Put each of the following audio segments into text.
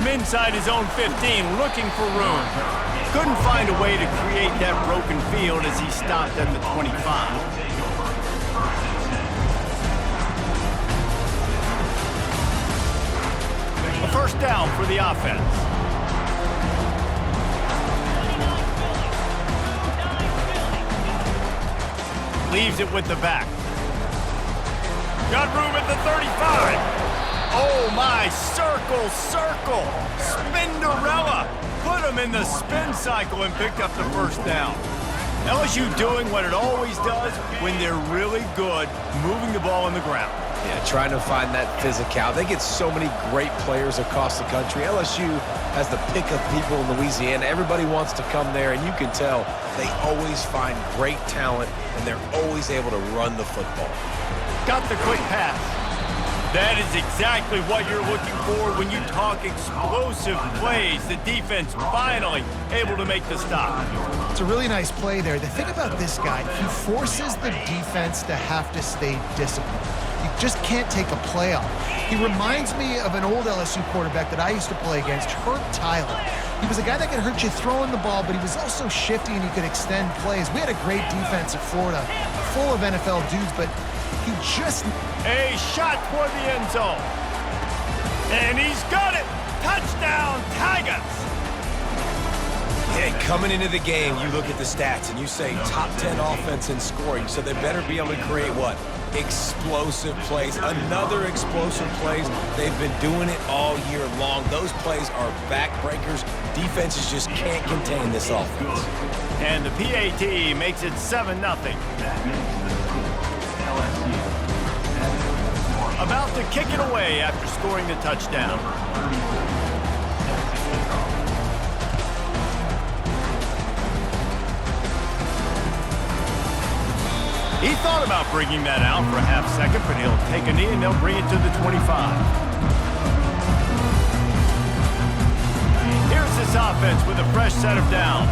From inside his own 15, looking for room. Couldn't find a way to create that broken field as he stopped at the 25. A first down for the offense. Leaves it with the back. Got room at the 35. Oh my, circle, circle. Spinderella. Put him in the spin cycle and picked up the first down. LSU doing what it always does when they're really good, moving the ball on the ground. Yeah, trying to find that physicality. They get so many great players across the country. LSU has the pick of people in Louisiana. Everybody wants to come there, and you can tell they always find great talent, and they're always able to run the football. Got the quick pass. That is exactly what you're looking for when you talk explosive plays. The defense finally able to make the stop. It's a really nice play there. The thing about this guy, he forces the defense to have to stay disciplined. You just can't take a play off. He reminds me of an old LSU quarterback that I used to play against, Herb Tyler. He was a guy that could hurt you throwing the ball, but he was also shifty and he could extend plays. We had a great defense at Florida, full of NFL dudes, but he just... A shot toward the end zone. And he's got it. Touchdown, Tigers. Yeah, coming into the game, you look at the stats and you say top 10 offense in scoring, so they better be able to create what? Explosive plays. Another explosive plays. They've been doing it all year long. Those plays are backbreakers. Defenses just can't contain this offense. And the PAT makes it 7-0. About to kick it away after scoring the touchdown. He thought about bringing that out for a half second, but he'll take a knee and they'll bring it to the 25. Here's this offense with a fresh set of downs.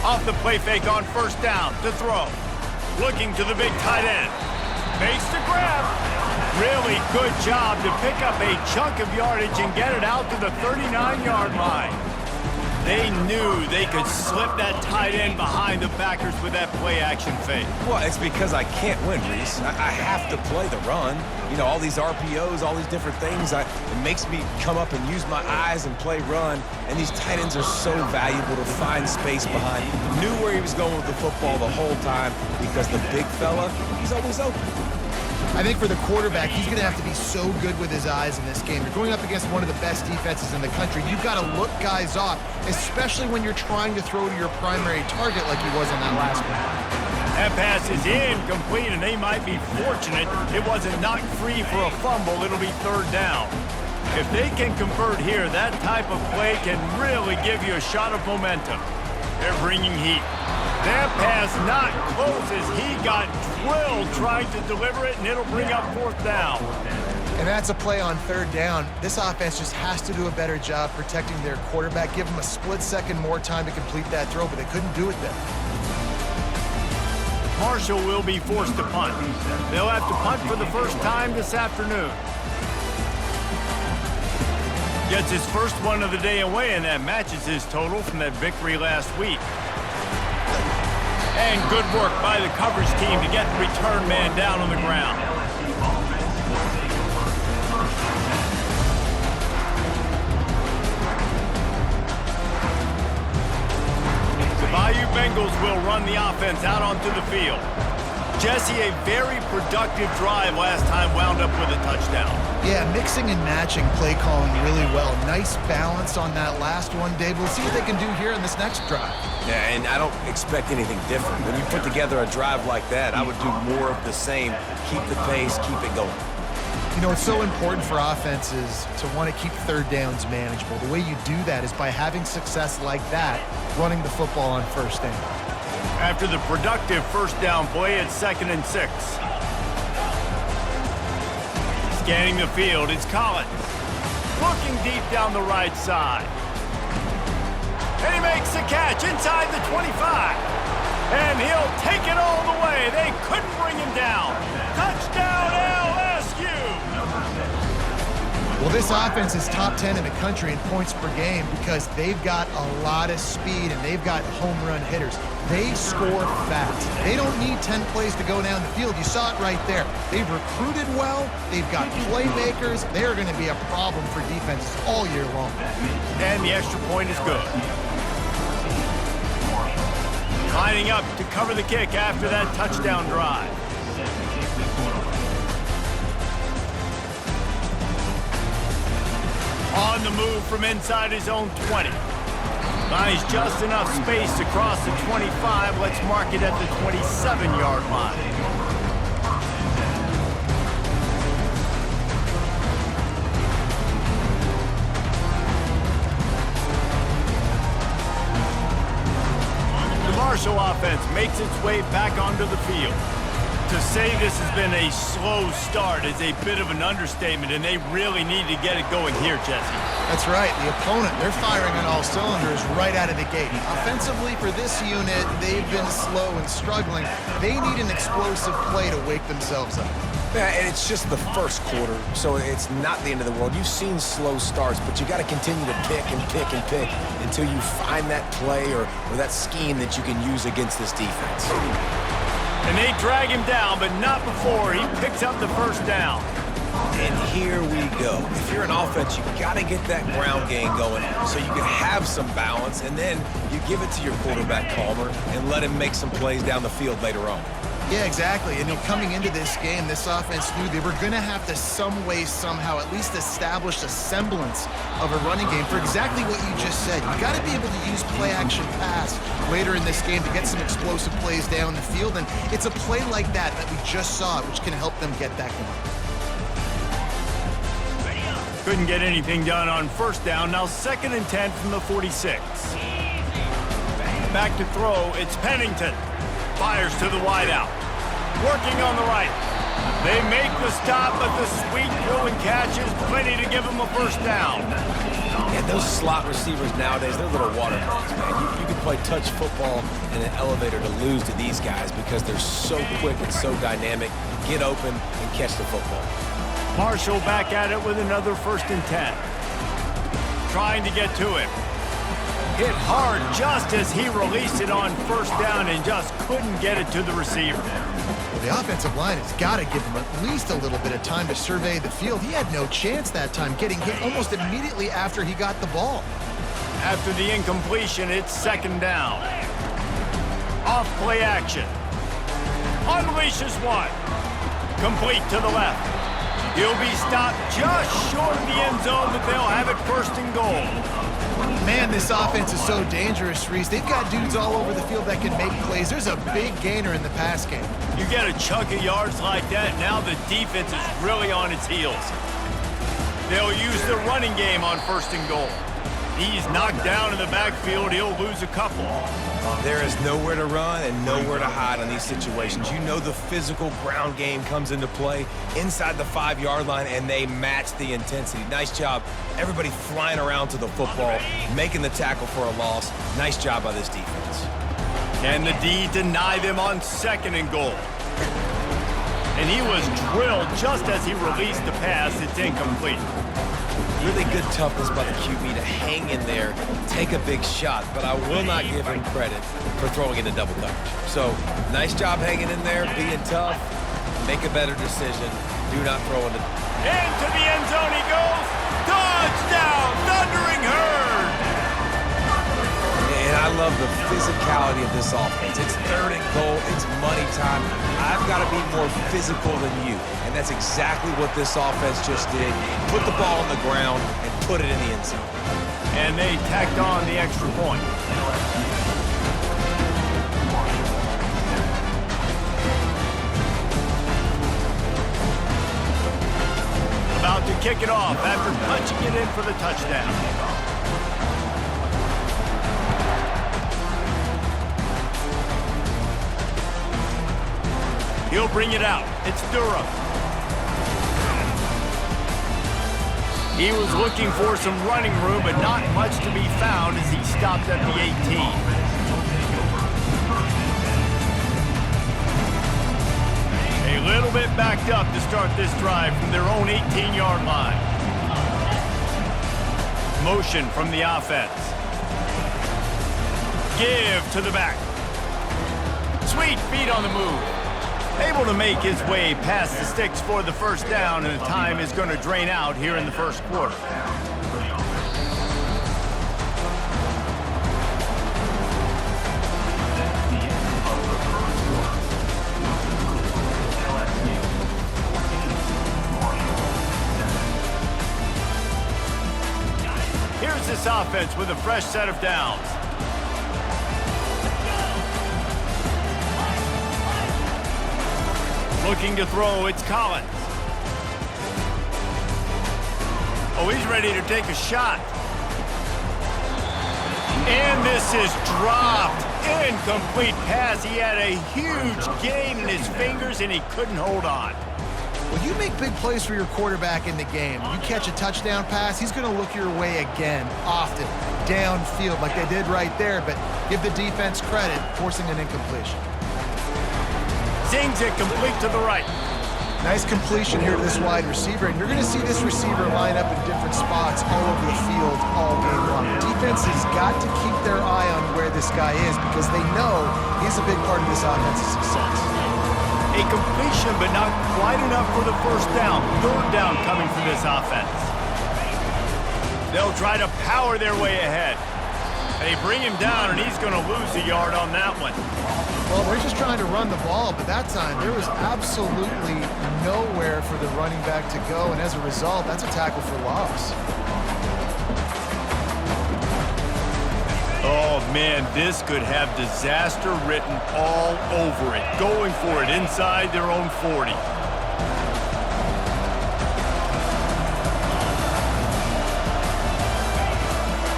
Off the play fake on first down to throw. Looking to the big tight end. Makes the grab. Really good job to pick up a chunk of yardage and get it out to the 39-yard line. They knew they could slip that tight end behind the backers with that play-action fake. Well, it's because I can't win, Reese. I have to play the run. You know, all these RPOs, all these different things, it makes me come up and use my eyes and play run. And these tight ends are so valuable to find space behind. Knew where he was going with the football the whole time because the big fella, he's always open. I think for the quarterback, he's going to have to be so good with his eyes in this game. You're going up against one of the best defenses in the country. You've got to look guys off, especially when you're trying to throw to your primary target like he was on that last one. That pass is incomplete, and they might be fortunate it wasn't knocked free for a fumble. It'll be third down. If they can convert here, that type of play can really give you a shot of momentum. They're bringing heat. That pass not close as he got drilled trying to deliver it, and it'll bring up fourth down. And that's a play on third down. This offense just has to do a better job protecting their quarterback. Give them a split second more time to complete that throw, but they couldn't do it then. Marshall will be forced to punt. They'll have to punt for the first time this afternoon. Gets his first one of the day away, and that matches his total from that victory last week. And good work by the coverage team to get the return man down on the ground. The Bayou Bengals will run the offense out onto the field. Jesse, a very productive drive last time, wound up with a touchdown. Yeah, mixing and matching play calling really well. Nice balance on that last one, Dave. We'll see what they can do here in this next drive. Yeah, and I don't expect anything different. When you put together a drive like that, I would do more of the same. Keep the pace, keep it going. You know, it's so important for offenses to want to keep third downs manageable. The way you do that is by having success like that, running the football on first down. After the productive first down play, it's 2nd and 6. Scanning the field, it's Collins. Looking deep down the right side. And he makes the catch inside the 25. And he'll take it all the way. They couldn't bring him down. Touchdown, LSU! This offense is top 10 in the country in points per game because they've got a lot of speed and they've got home run hitters. They score fast. They don't need 10 plays to go down the field. You saw it right there. They've recruited well. They've got playmakers. They're going to be a problem for defenses all year long. And the extra point is good. Lining up to cover the kick after that touchdown drive. On the move from inside his own 20. Finds just enough space to cross the 25. Let's mark it at the 27-yard line. The Marshall offense makes its way back onto the field. To say this has been a slow start is a bit of an understatement, and they really need to get it going here, Jesse. That's right. The opponent, they're firing on all cylinders right out of the gate. Offensively, for this unit, they've been slow and struggling. They need an explosive play to wake themselves up. Yeah, and it's just the first quarter, so it's not the end of the world. You've seen slow starts, but you got to continue to pick and pick and pick until you find that play or that scheme that you can use against this defense. And they drag him down, but not before he picks up the first down. And here we go. If you're an offense, you got to get that ground game going so you can have some balance, and then you give it to your quarterback, Palmer, and let him make some plays down the field later on. Yeah, exactly. And coming into this game, this offense knew they were going to have to some way, somehow, at least establish a semblance of a running game for exactly what you just said. You got to be able to use play-action pass later in this game to get some explosive plays down the field. And it's a play like that we just saw, which can help them get that going. Couldn't get anything done on first down. Now 2nd and 10 from the 46. Back to throw. It's Pennington. Fires to the wideout. Working on the right. They make the stop, but the sweet throw and catch is plenty to give them a first down. And those slot receivers nowadays, they're little water birds, man. You can play touch football in an elevator to lose to these guys because they're so quick and so dynamic. Get open and catch the football. Marshall back at it with another 1st and 10. Trying to get to him. Hit hard just as he released it on first down and just couldn't get it to the receiver. Well, the offensive line has got to give him at least a little bit of time to survey the field. He had no chance that time, getting hit almost immediately after he got the ball. After the incompletion, it's 2nd down. Off play action. Unleashes one. Complete to the left. He'll be stopped just short of the end zone, but they'll have it 1st and goal. Man, this offense is so dangerous, Reese. They've got dudes all over the field that can make plays. There's a big gainer in the pass game. You get a chunk of yards like that, now the defense is really on its heels. They'll use the running game on 1st and goal. He's knocked down in the backfield. He'll lose a couple. There is nowhere to run and nowhere to hide in these situations. You know the physical ground game comes into play inside the 5-yard line, and they match the intensity. Nice job. Everybody flying around to the football, making the tackle for a loss. Nice job by this defense. Can the D deny them on 2nd and goal? And he was drilled just as he released the pass. It's incomplete. Really good toughness by the QB to hang in there, take a big shot, but I will not give him credit for throwing into double coverage. So, nice job hanging in there, being tough, make a better decision, do not throw into... Into the end zone he goes! Touchdown! Thundering Herd! And I love the physicality of this offense. It's 3rd and goal, it's money time. I've got to be more physical than you. And that's exactly what this offense just did. Put the ball on the ground and put it in the end zone. And they tacked on the extra point. About to kick it off after punching it in for the touchdown. He'll bring it out. It's Durham. He was looking for some running room, but not much to be found as he stopped at the 18. A little bit backed up to start this drive from their own 18-yard line. Motion from the offense. Give to the back. Sweet feet on the move. Able to make his way past the sticks for the first down, and the time is going to drain out here in the first quarter. Here's this offense with a fresh set of downs. Looking to throw, it's Collins. Oh, he's ready to take a shot. And this is dropped. Incomplete pass. He had a huge gain in his fingers, and he couldn't hold on. Well, you make big plays for your quarterback in the game. You catch a touchdown pass, he's going to look your way again, often, downfield, like they did right there, but give the defense credit, forcing an incompletion. Zings it complete to the right. Nice completion here to this wide receiver, and you're going to see this receiver line up in different spots all over the field all game long. Defense has got to keep their eye on where this guy is because they know he's a big part of this offense's success. A completion, but not quite enough for the first down. Third down coming for this offense. They'll try to power their way ahead. They bring him down, and he's going to lose a yard on that one. Well, they're just trying to run the ball, but that time there was absolutely nowhere for the running back to go, and as a result, that's a tackle for loss. Oh, man, this could have disaster written all over it. Going for it inside their own 40.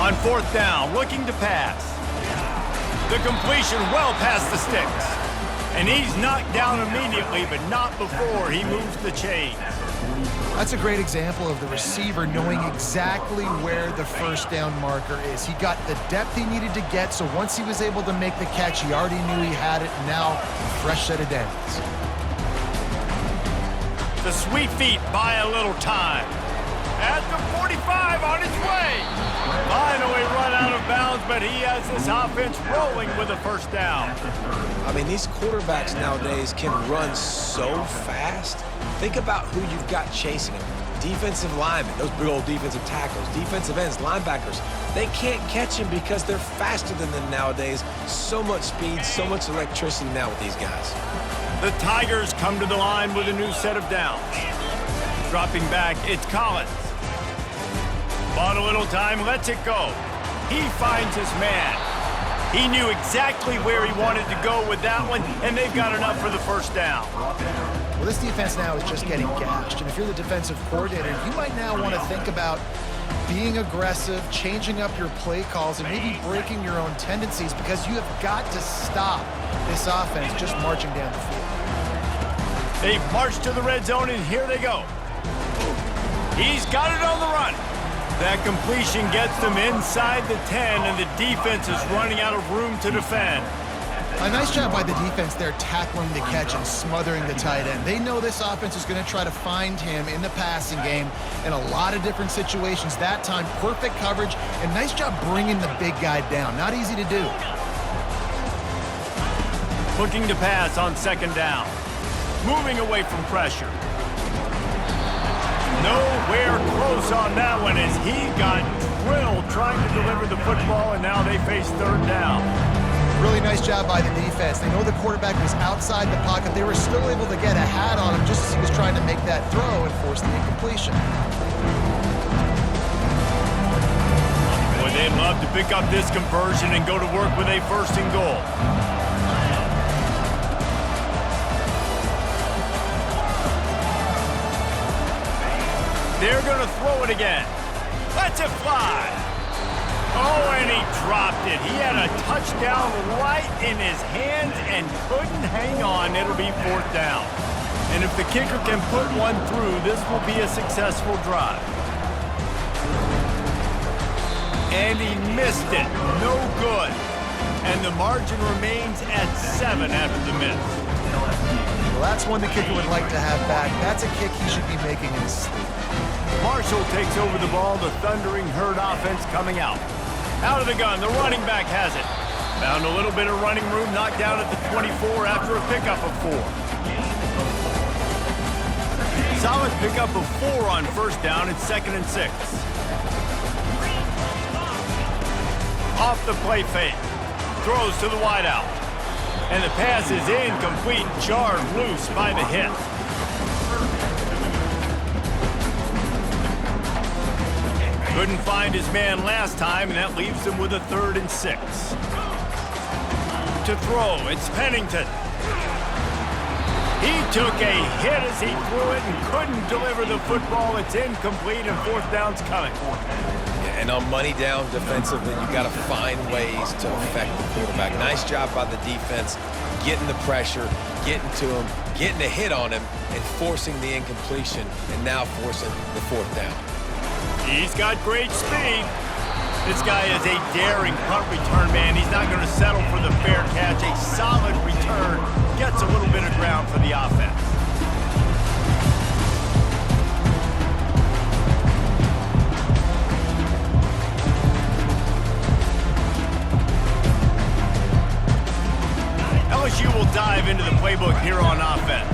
On fourth down, looking to pass. The completion well past the sticks. And he's knocked down immediately, but not before he moves the chains. That's a great example of the receiver knowing exactly where the first down marker is. He got the depth he needed to get, so once he was able to make the catch, he already knew he had it, and now a fresh set of downs. The sweet feet buy a little time. At the 45 on its way. Finally run out of bounds, but he has this offense rolling with a first down. I mean, these quarterbacks nowadays can run so fast. Think about who you've got chasing them. Defensive linemen, those big old defensive tackles, defensive ends, linebackers. They can't catch him because they're faster than them nowadays. So much speed, so much electricity now with these guys. The Tigers come to the line with a new set of downs. Dropping back, it's Collins. Bought a little time, lets it go. He finds his man. He knew exactly where he wanted to go with that one, and they've got enough for the first down. Well, this defense now is just getting gashed, and if you're the defensive coordinator, you might now want to think about being aggressive, changing up your play calls, and maybe breaking your own tendencies because you have got to stop this offense just marching down the field. They've marched to the red zone, and here they go. He's got it on the run. That completion gets them inside the 10, and the defense is running out of room to defend. A nice job by the defense there tackling the catch and smothering the tight end. They know this offense is going to try to find him in the passing game in a lot of different situations. That time, perfect coverage, and nice job bringing the big guy down. Not easy to do. Looking to pass on second down. Moving away from pressure. Nowhere close on that one as he got drilled trying to deliver the football, and now they face third down. Really nice job by the defense. They know the quarterback was outside the pocket. They were still able to get a hat on him just as he was trying to make that throw and force the incompletion. Boy, they'd love to pick up this conversion and go to work with a first and goal. They're going to throw it again. Lets it fly. Oh, and he dropped it. He had a touchdown right in his hands and couldn't hang on. It'll be fourth down. And if the kicker can put one through, this will be a successful drive. And he missed it. No good. And the margin remains at 7 after the miss. Well, that's one the kicker would like to have back. That's a kick he should be making in his sleep. Marshall takes over the ball. The thundering herd offense coming out. Out of the gun, the running back has it. Found a little bit of running room, knocked down at the 24 after a pickup of 4. Solid pickup of 4 on first down. It's 2nd and 6. Off the play fake. Throws to the wideout. And the pass is incomplete. Jarred loose by the hit. Couldn't find his man last time, and that leaves him with a 3rd and 6. To throw, it's Pennington. He took a hit as he threw it and couldn't deliver the football. It's incomplete, and 4th down's coming. Yeah, and on money down defensively, you got to find ways to affect the quarterback. Nice job by the defense, getting the pressure, getting to him, getting a hit on him, and forcing the incompletion, and now forcing the 4th down. He's got great speed. This guy is a daring punt return man. He's not going to settle for the fair catch. A solid return. Gets a little bit of ground for the offense. LSU will dive into the playbook here on offense.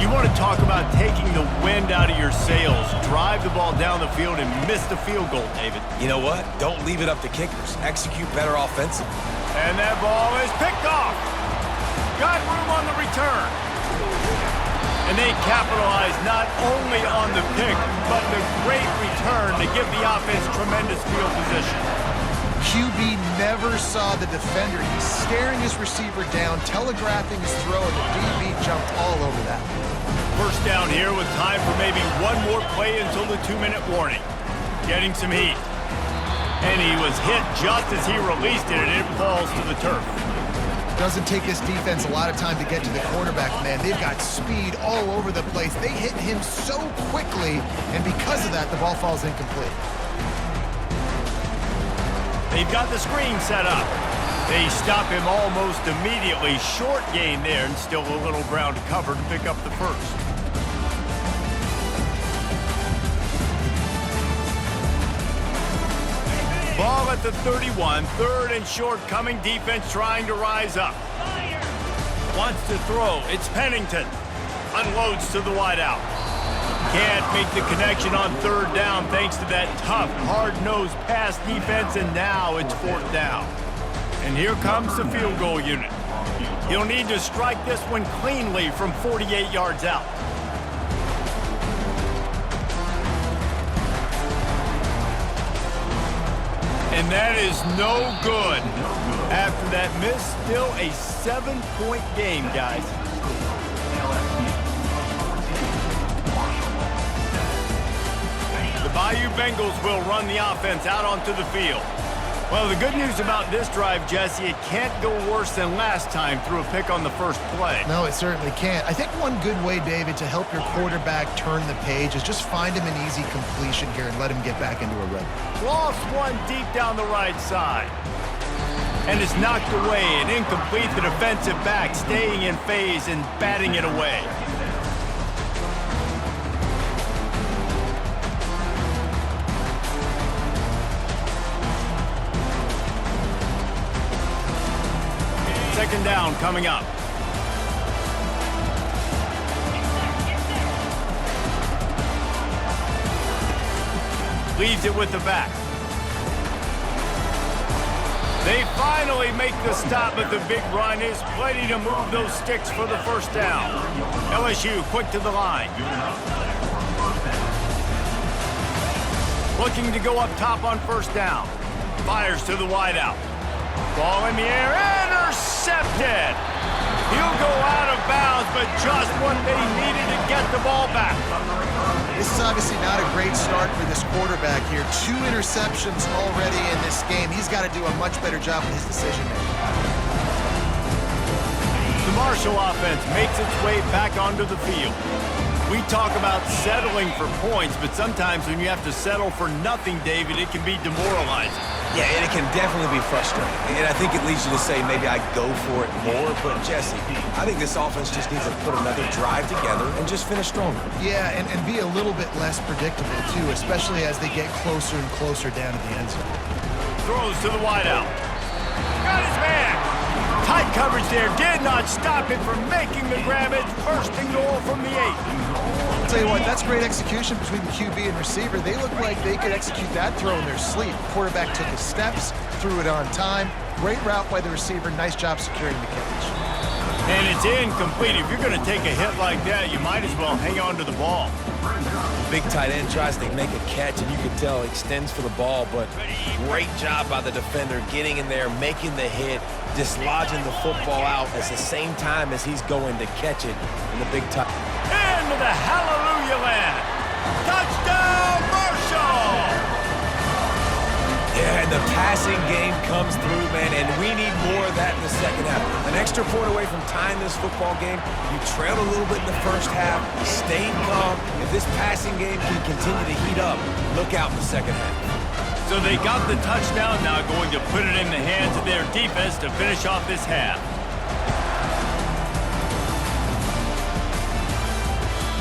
You want to talk about taking the wind out of your sails. Drive the ball down the field and miss the field goal, David. You know what? Don't leave it up to kickers. Execute better offensively. And that ball is picked off. Got room on the return. And they capitalize not only on the pick, but the great return to give the offense tremendous field position. QB never saw the defender. He's staring his receiver down, telegraphing his throw, and the DB jumped all over that. First down here with time for maybe one more play until the 2-minute warning. Getting some heat. And he was hit just as he released it, and it falls to the turf. Doesn't take this defense a lot of time to get to the quarterback, man. They've got speed all over the place. They hit him so quickly, and because of that, the ball falls incomplete. They've got the screen set up. They stop him almost immediately. Short gain there, and still a little ground to cover to pick up the first. Ball at the 31, 3rd and short coming. Defense trying to rise up. Wants to throw. It's Pennington. Unloads to the wideout. Can't make the connection on 3rd down thanks to that tough, hard-nosed pass defense, and now it's 4th down. And here comes the field goal unit. He'll need to strike this one cleanly from 48 yards out. And that is no good. After that miss, still a 7-point game, guys. The Bayou Bengals will run the offense out onto the field. Well, the good news about this drive, Jesse, it can't go worse than last time through a pick on the first play. No, it certainly can't. I think one good way, David, to help your quarterback turn the page is just find him an easy completion here and let him get back into a rhythm. Lost one deep down the right side. And it's knocked away and incomplete. The defensive back staying in phase and batting it away. Second down coming up. Leaves it with the back. They finally make the stop, but the big run is plenty to move those sticks for the first down. LSU quick to the line. Looking to go up top on first down. Fires to the wideout. Ball in the air, intercepted! He'll go out of bounds, but just what they needed to get the ball back. This is obviously not a great start for this quarterback here. 2 interceptions already in this game. He's got to do a much better job with his decision-making. The Marshall offense makes its way back onto the field. We talk about settling for points, but sometimes when you have to settle for nothing, David, it can be demoralizing. Yeah, and it can definitely be frustrating. And I think it leads you to say maybe I go for it more. But, Jesse, I think this offense just needs to put another drive together and just finish stronger. Yeah, and be a little bit less predictable, too, especially as they get closer and closer down to the end zone. Throws to the wideout. Got his man. Tight coverage there. Did not stop him from making the grab. It's first and goal from the 8. I'll tell you what, that's great execution between the QB and receiver. They look like they could execute that throw in their sleep. Quarterback took his steps, threw it on time. Great route by the receiver. Nice job securing the catch. And it's incomplete. If you're going to take a hit like that, you might as well hang on to the ball. Big tight end tries to make a catch, and you can tell extends for the ball, but great job by the defender getting in there, making the hit, dislodging the football out at the same time as he's going to catch it in the big tight. Into the hallelujah land. Touchdown, Marshall! Yeah, and the passing game comes through, man, and we need more of that in the second half. An extra point away from tying this football game. You trailed a little bit in the first half, stayed calm. If this passing game can continue to heat up, look out in the second half. So they got the touchdown, now going to put it in the hands of their defense to finish off this half.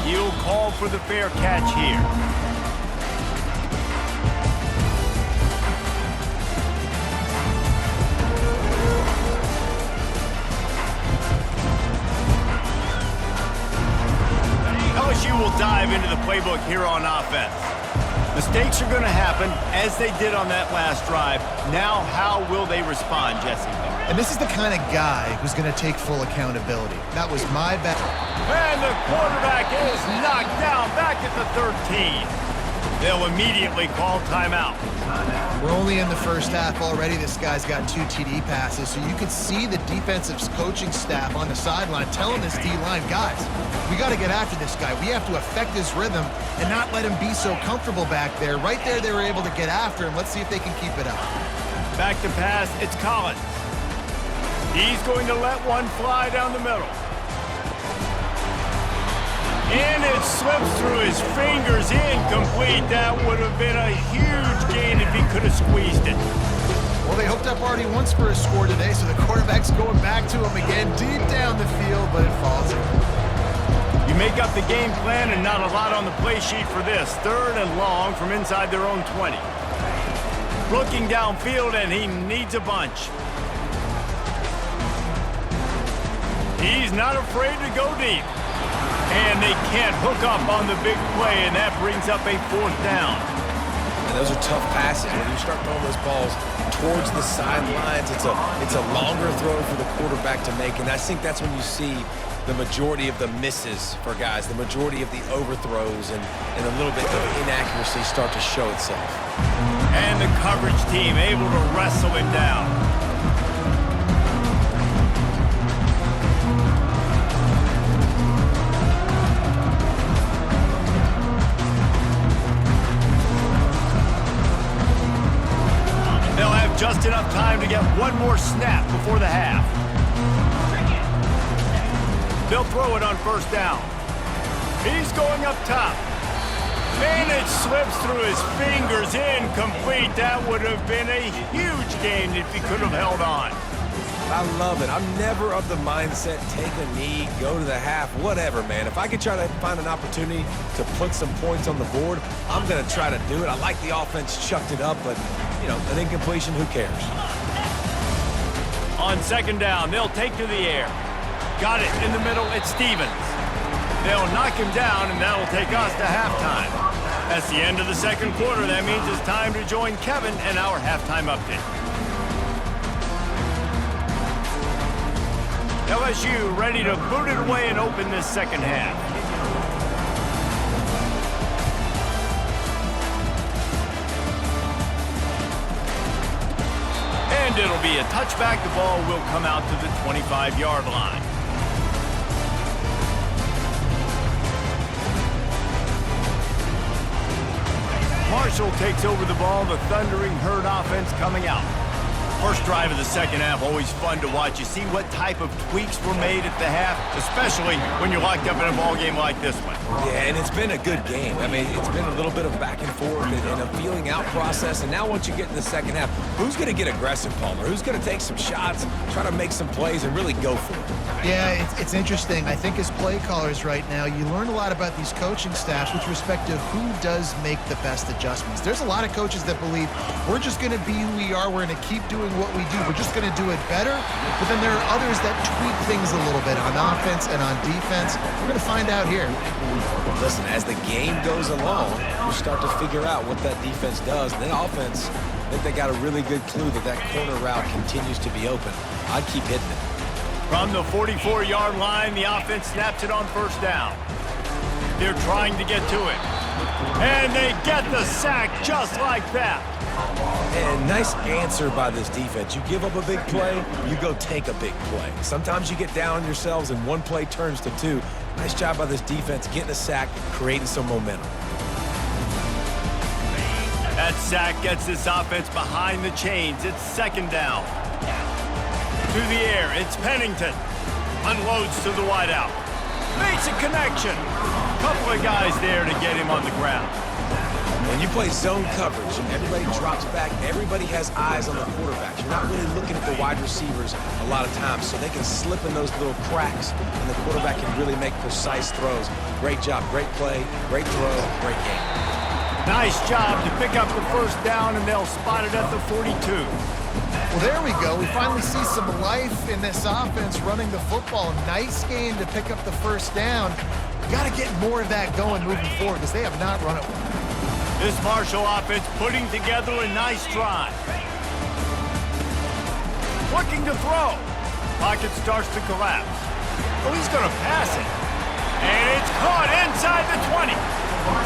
He'll call for the fair catch here. LSU will dive into the playbook here on offense. Mistakes are going to happen, as they did on that last drive. Now, how will they respond, Jesse? And this is the kind of guy who's going to take full accountability. That was my bad. And the quarterback is knocked down back at the 13. They'll immediately call timeout. We're only in the first half already. This guy's got 2 TD passes, so you could see the defensive coaching staff on the sideline telling this D-line, guys, we got to get after this guy. We have to affect his rhythm and not let him be so comfortable back there. Right there, they were able to get after him. Let's see if they can keep it up. Back to pass, it's Collins. He's going to let one fly down the middle. And it slips through his fingers, incomplete. That would have been a huge gain if he could have squeezed it. Well, they hooked up already once for a score today, so the quarterback's going back to him again, deep down the field, but it falls in. You make up the game plan and not a lot on the play sheet for this. 3rd and long from inside their own 20. Looking downfield, and he needs a bunch. He's not afraid to go deep. And they can't hook up on the big play, and that brings up a 4th down. And those are tough passes. When you start throwing those balls towards the sidelines, it's a longer throw for the quarterback to make, and I think that's when you see the majority of the misses for guys, the majority of the overthrows, and a little bit of inaccuracy start to show itself. And the coverage team able to wrestle him down. Just enough time to get one more snap before the half. They'll throw it on 1st down. He's going up top. And it slips through his fingers, incomplete. That would have been a huge gain if he could have held on. I love it. I'm never of the mindset, take a knee, go to the half, whatever, man. If I could try to find an opportunity to put some points on the board, I'm going to try to do it. I like the offense chucked it up, but, you know, an incompletion, who cares? On 2nd down, they'll take to the air. Got it in the middle, it's Stevens. They'll knock him down, and that'll take us to halftime. That's the end of the 2nd quarter. That means it's time to join Kevin and our halftime update. LSU ready to boot it away and open this 2nd half. And it'll be a touchback. The ball will come out to the 25-yard line. Marshall takes over the ball. The Thundering Herd offense coming out. First drive of the second half, always fun to watch. You see what type of tweaks were made at the half, especially when you're locked up in a ball game like this one. Yeah, and it's been a good game. I mean, it's been a little bit of back and forth and a feeling out process. And now once you get in the second half, who's going to get aggressive, Palmer? Who's going to take some shots, try to make some plays, and really go for it? Yeah, it's interesting. I think as play callers right now, you learn a lot about these coaching staffs with respect to who does make the best adjustments. There's a lot of coaches that believe we're just going to be who we are. We're going to keep doing what we do. We're just going to do it better. But then there are others that tweak things a little bit on offense and on defense. We're going to find out here. Listen, as the game goes along, you start to figure out what that defense does. And then offense, I think they got a really good clue that that corner route continues to be open. I'd keep hitting it. From the 44-yard line, the offense snaps it on first down. They're trying to get to it. And they get the sack just like that. And nice answer by this defense. You give up a big play, you go take a big play. Sometimes you get down on yourselves and one play turns to two. Nice job by this defense getting a sack, creating some momentum. That sack gets this offense behind the chains. It's second down. To the air, it's Pennington. Unloads to the wideout. Makes a connection. Couple of guys there to get him on the ground. When you play zone coverage and everybody drops back, everybody has eyes on the quarterback. You're not really looking at the wide receivers a lot of times, so they can slip in those little cracks, and the quarterback can really make precise throws. Great job, great play, great throw, great game. Nice job to pick up the first down, and they'll spot it at the 42. Well, there we go. We finally see some life in this offense running the football. Nice game to pick up the first down. Got to get more of that going moving forward because they have not run it well. This Marshall offense putting together a nice drive. Looking to throw. Pocket starts to collapse. Oh, he's going to pass it. And it's caught inside the 20.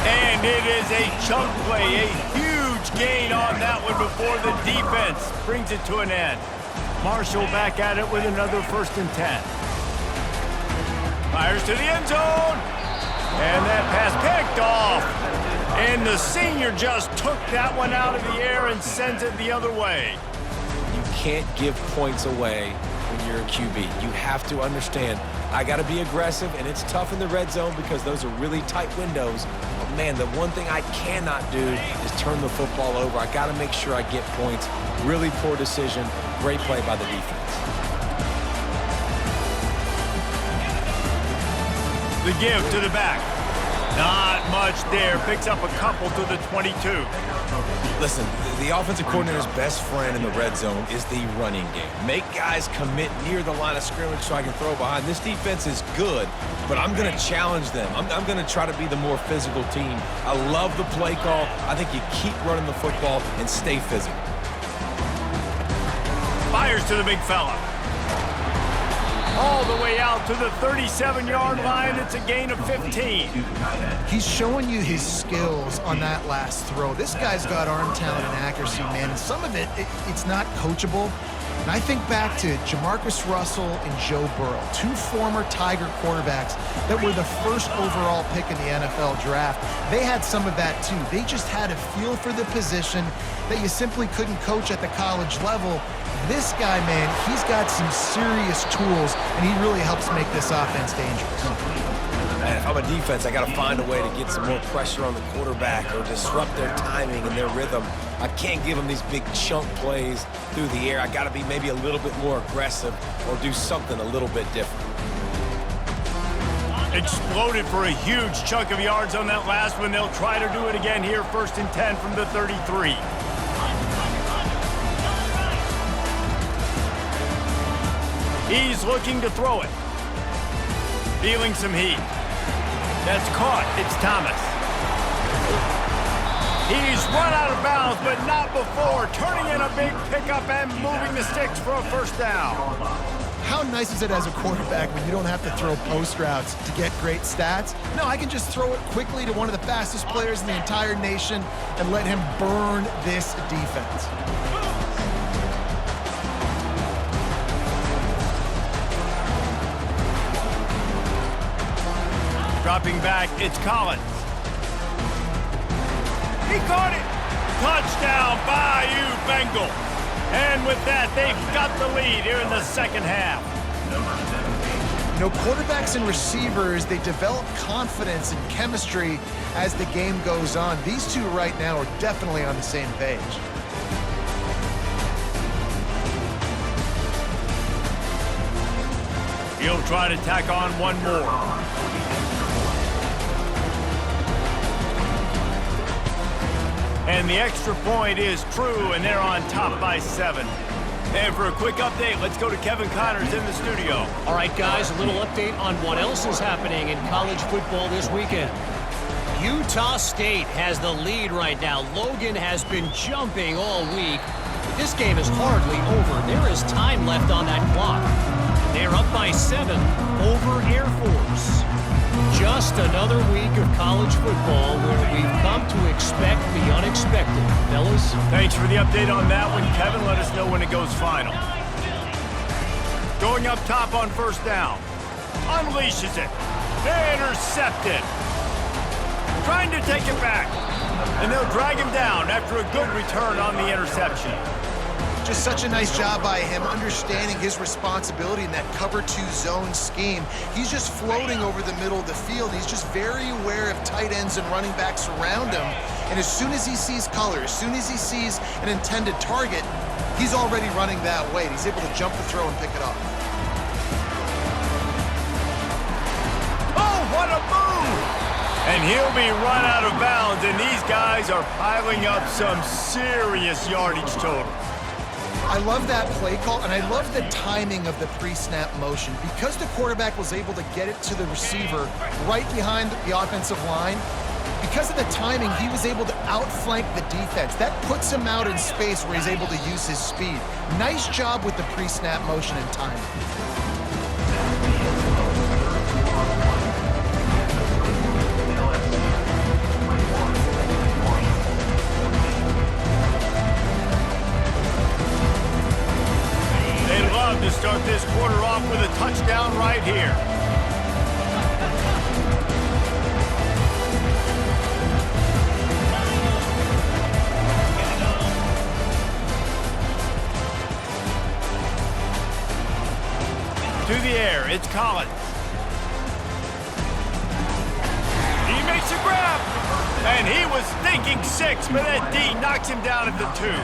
And it is a chunk play, a huge gain on that one before the defense brings it to an end. Marshall back at it with another 1st and 10. Fires to the end zone. And that pass picked off. And the senior just took that one out of the air and sends it the other way. You can't give points away when you're a QB. You have to understand, I got to be aggressive, and it's tough in the red zone because those are really tight windows. But man, the one thing I cannot do is turn the football over. I got to make sure I get points. Really poor decision. Great play by the defense. The give to the back. Not much there. Picks up a couple to the 22. Listen, the offensive coordinator's best friend in the red zone is the running game. Make guys commit near the line of scrimmage so I can throw behind. This defense is good, but I'm going to challenge them. I'm going to try to be the more physical team. I love the play call. I think you keep running the football and stay physical. Fires to the big fella. All the way out to the 37-yard line. It's a gain of 15. He's showing you his skills on that last throw. This guy's got arm talent and accuracy, man. And some of it's not coachable. And I think back to Jamarcus Russell and Joe Burrow, 2 former Tiger quarterbacks that were the first overall pick in the NFL draft. They had some of that too. They just had a feel for the position that you simply couldn't coach at the college level. This guy, man, he's got some serious tools, and he really helps make this offense dangerous. Man, if I'm a defense, I got to find a way to get some more pressure on the quarterback or disrupt their timing and their rhythm. I can't give them these big chunk plays through the air. I got to be maybe a little bit more aggressive or do something a little bit different. Exploded for a huge chunk of yards on that last one. They'll try to do it again here, 1st and 10 from the 33. He's looking to throw it. Feeling some heat. That's caught. It's Thomas. He's run out of bounds, but not before. Turning in a big pickup and moving the sticks for a 1st down. How nice is it as a quarterback when you don't have to throw post routes to get great stats? No, I can just throw it quickly to one of the fastest players in the entire nation and let him burn this defense. Dropping back, it's Collins. He caught it. Touchdown, Bayou Bengals. And with that, they've got the lead here in the second half. You know, quarterbacks and receivers, they develop confidence and chemistry as the game goes on. These two right now are definitely on the same page. He'll try to tack on one more. And the extra point is true, and they're on top by 7. And for a quick update, let's go to Kevin Connors in the studio. All right, guys, a little update on what else is happening in college football this weekend. Utah State has the lead right now. Logan has been jumping all week. But this game is hardly over. There is time left on that clock. They're up by 7 over Air Force. Just another week of college football where we've come to expect the unexpected. Fellas? Thanks for the update on that one, Kevin. Let us know when it goes final. Going up top on first down. Unleashes it. Intercepted. Trying to take it back. And they'll drag him down after a good return on the interception. Just such a nice job by him understanding his responsibility in that cover 2 zone scheme. He's just floating over the middle of the field. He's just very aware of tight ends and running backs around him. And as soon as he sees color, as soon as he sees an intended target, he's already running that way. He's able to jump the throw and pick it off. Oh, what a move! And he'll be run out of bounds, and these guys are piling up some serious yardage total. I love that play call, and I love the timing of the pre-snap motion. Because the quarterback was able to get it to the receiver right behind the offensive line, because of the timing, he was able to outflank the defense. That puts him out in space where he's able to use his speed. Nice job with the pre-snap motion and timing. To start this quarter off with a touchdown right here. To the air, it's Collins. He makes a grab, and he was thinking 6, but that D knocks him down at the 2.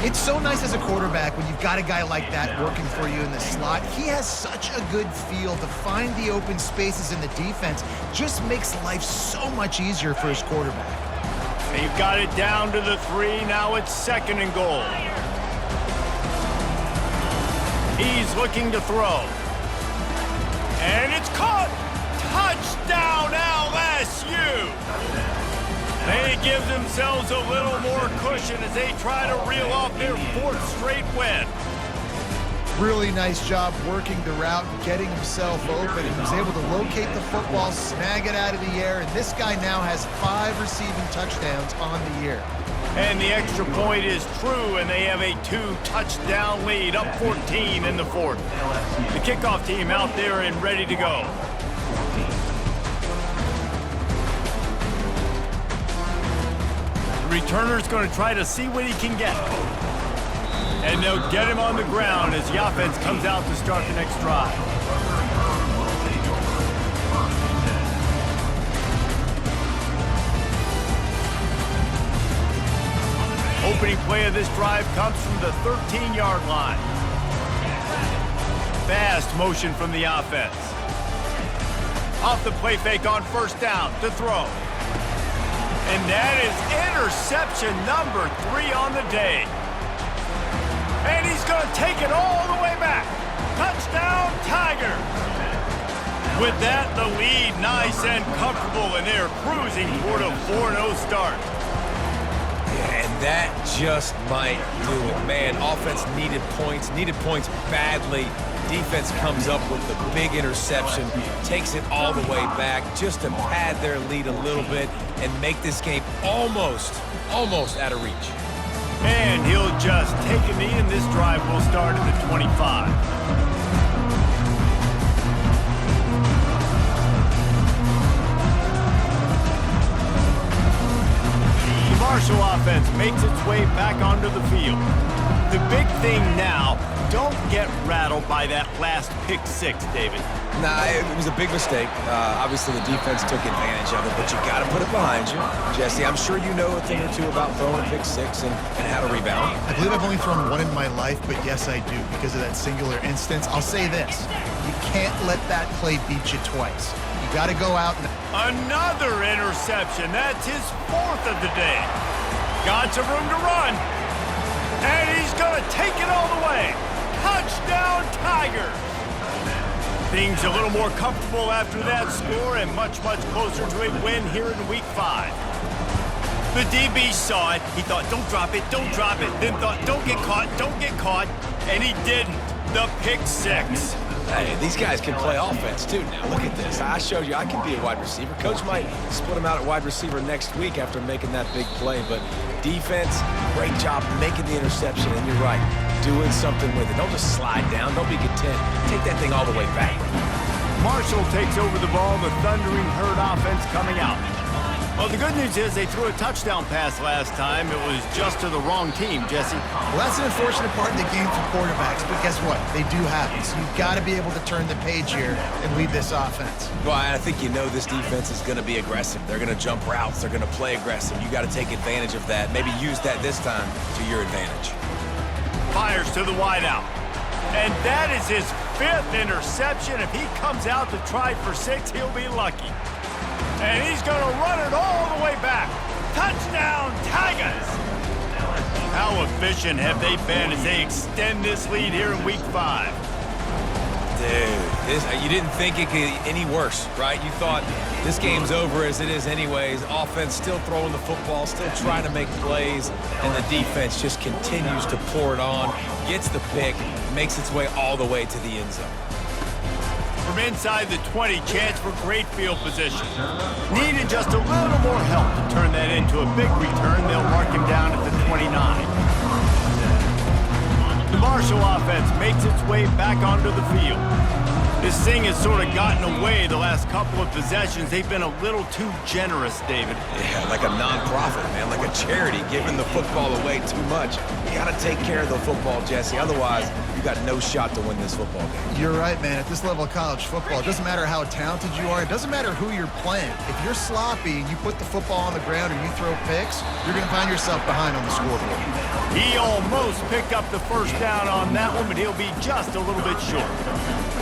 It's so nice as a quarterback when you've got a guy like that working for you in the slot. He has such a good feel to find the open spaces in the defense. Just makes life so much easier for his quarterback. They've got it down to the 3. Now it's 2nd and goal. He's looking to throw. And it's caught! Touchdown LSU! They give themselves a little more cushion as they try to reel off their 4th straight win. Really nice job working the route and getting himself open. He was able to locate the football, snag it out of the air, and this guy now has 5 receiving touchdowns on the year. And the extra point is true, and they have a 2-touchdown lead, up 14 in the 4th. The kickoff team out there and ready to go. Returner's going to try to see what he can get. And they'll get him on the ground as the offense comes out to start the next drive. Opening play of this drive comes from the 13-yard line. Fast motion from the offense. Off the play fake on first down to throw. And that is interception number 3 on the day. And he's going to take it all the way back. Touchdown, Tigers. With that, the lead nice and comfortable, and they're cruising toward a 4-0 start. Yeah, and that just might do it. Man, offense needed points badly. Defense comes up with the big interception, takes it all the way back just to pad their lead a little bit and make this game almost out of reach. And he'll just take a knee, and this drive will start at the 25. The Marshall offense makes its way back onto the field. The big thing now, don't get rattled by that last pick six, David. Nah, it was a big mistake. Obviously, the defense took advantage of it, but you got to put it behind you. Jesse, I'm sure you know a thing or two about throwing a pick six and how to rebound. I believe I've only thrown one in my life, but yes, I do, because of that singular instance. I'll say this. You can't let that play beat you twice. You got to go out and... Another interception. That's his fourth of the day. Got some room to run. And he's going to take it all the way. Touchdown, Tigers. Things a little more comfortable after that score and much, much closer to a win here in Week 5. The DB saw it. He thought, don't drop it, don't drop it. Then thought, don't get caught, and he didn't. The pick six. Hey, these guys can play offense, too. Now, look at this. I showed you I can be a wide receiver. Coach might split him out at wide receiver next week after making that big play. But defense, great job making the interception. And you're right, doing something with it. Don't just slide down. Don't be content. Take that thing all the way back. Marshall takes over the ball. The Thundering Herd offense coming out. Well, the good news is they threw a touchdown pass last time. It was just to the wrong team, Jesse. Well, that's an unfortunate part of the game for quarterbacks, but guess what? They do happen. So you've got to be able to turn the page here and lead this offense. Well, I think you know this defense is going to be aggressive. They're going to jump routes. They're going to play aggressive. You got to take advantage of that. Maybe use that this time to your advantage. Fires to the wideout. And that is his fifth interception. If he comes out to try for six, he'll be lucky. And he's going to run it all the way back. Touchdown, Tigers! How efficient have they been as they extend this lead here in Week 5? Dude, you didn't think it could get any worse, right? You thought this game's over as it is anyways. Offense still throwing the football, still trying to make plays, and the defense just continues to pour it on, gets the pick, makes its way all the way to the end zone. From inside the 20, chance for great field position. Needed just a little more help to turn that into a big return. They'll mark him down at the 29. The Marshall offense makes its way back onto the field. This thing has sort of gotten away the last couple of possessions. They've been a little too generous, David. Yeah, like a non-profit, man, like a charity, giving the football away too much. You got to take care of the football, Jesse. Otherwise, you got no shot to win this football game. You're right, man. At this level of college football, it doesn't matter how talented you are. It doesn't matter who you're playing. If you're sloppy and you put the football on the ground or you throw picks, you're going to find yourself behind on the scoreboard. He almost picked up the first down on that one, but he'll be just a little bit short.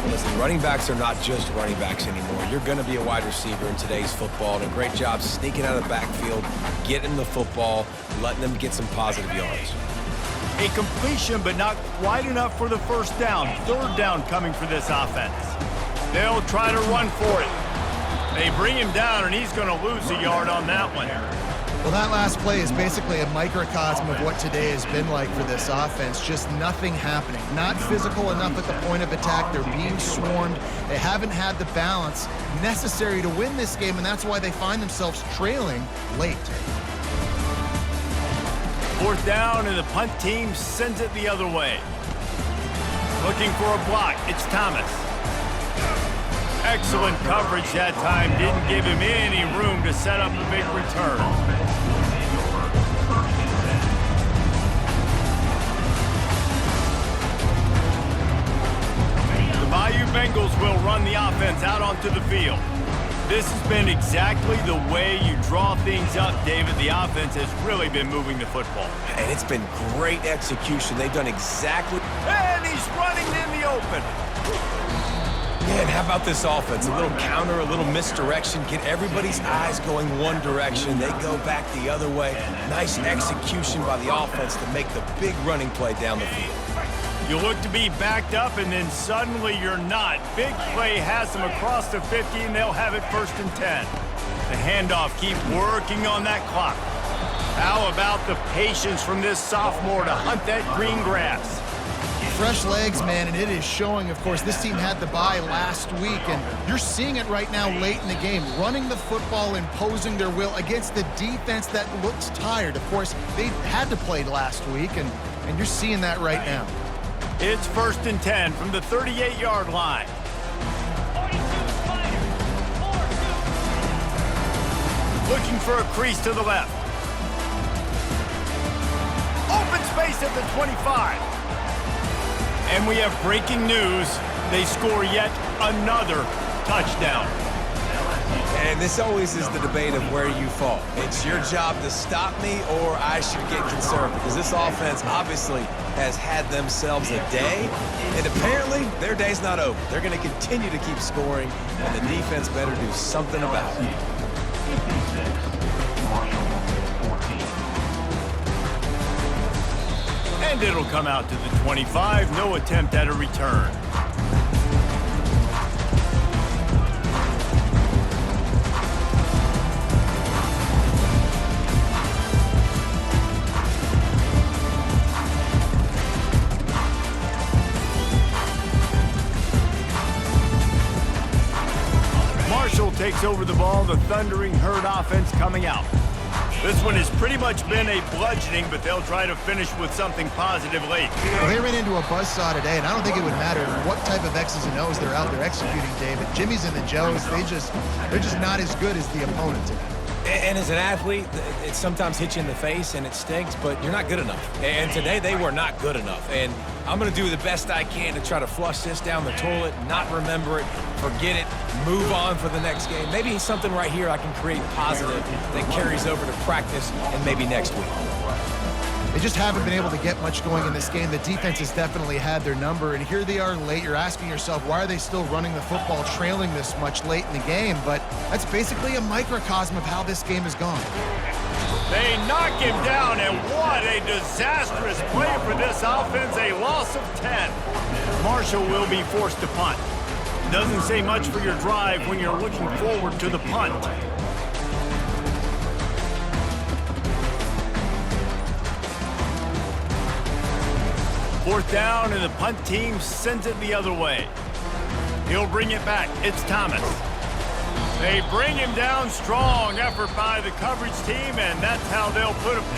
Listen, running backs are not just running backs anymore. You're going to be a wide receiver in today's football, and a great job sneaking out of the backfield, getting the football, letting them get some positive yards. A completion, but not quite enough for the first down. Third down coming for this offense. They'll try to run for it. They bring him down, and he's going to lose a yard on that one. Well, that last play is basically a microcosm of what today has been like for this offense. Just nothing happening. Not physical enough at the point of attack. They're being swarmed. They haven't had the balance necessary to win this game, and that's why they find themselves trailing late. Fourth down, and the punt team sends it the other way. Looking for a block. It's Thomas. Excellent coverage that time. Didn't give him any room to set up a big return. The Bayou Bengals will run the offense out onto the field. This has been exactly the way you draw things up, David. The offense has really been moving the football. And it's been great execution. They've done exactly... And he's running in the open. Yeah, and how about this offense? A little counter, a little misdirection, get everybody's eyes going one direction. They go back the other way. Nice execution by the offense to make the big running play down the field. You look to be backed up, and then suddenly you're not. Big play has them across the 50, and they'll have it 1st and 10. The handoff, keep working on that clock. How about the patience from this sophomore to hunt that green grass? Fresh legs, man, and it is showing. Of course, this team had the bye last week, and you're seeing it right now late in the game. Running the football, imposing their will against the defense that looks tired. Of course, they had to play last week, and you're seeing that right now. It's 1st and 10 from the 38-yard line. Looking for a crease to the left. Open space place at the 25. And we have breaking news. They score yet another touchdown. And this always is the debate of where you fall. It's your job to stop me, or I should get concerned, because this offense obviously has had themselves a day, and apparently their day's not over. They're going to continue to keep scoring, and the defense better do something about it. And it'll come out to the 25. No attempt at a return. Marshall takes over the ball, the Thundering Herd offense coming out. This one has pretty much been a bludgeoning, but they'll try to finish with something positive late. Well, they ran into a buzzsaw today, and I don't think it would matter what type of X's and O's they're out there executing, David. Jimmy's and the Joes, they're just not as good as the opponent today. And as an athlete, it sometimes hits you in the face and it stinks, but you're not good enough. And today they were not good enough. And I'm going to do the best I can to try to flush this down the toilet, not remember it, forget it, move on for the next game. Maybe something right here I can create positive that carries over to practice and maybe next week. They just haven't been able to get much going in this game. The defense has definitely had their number, and here they are late. You're asking yourself, why are they still running the football trailing this much late in the game? But that's basically a microcosm of how this game has gone. They knock him down, and what a disastrous play for this offense. A loss of 10. Marshall will be forced to punt. Doesn't say much for your drive when you're looking forward to the punt. Fourth down, and the punt team sends it the other way. He'll bring it back. It's Thomas. They bring him down. Strong effort by the coverage team, and that's how they'll put a pin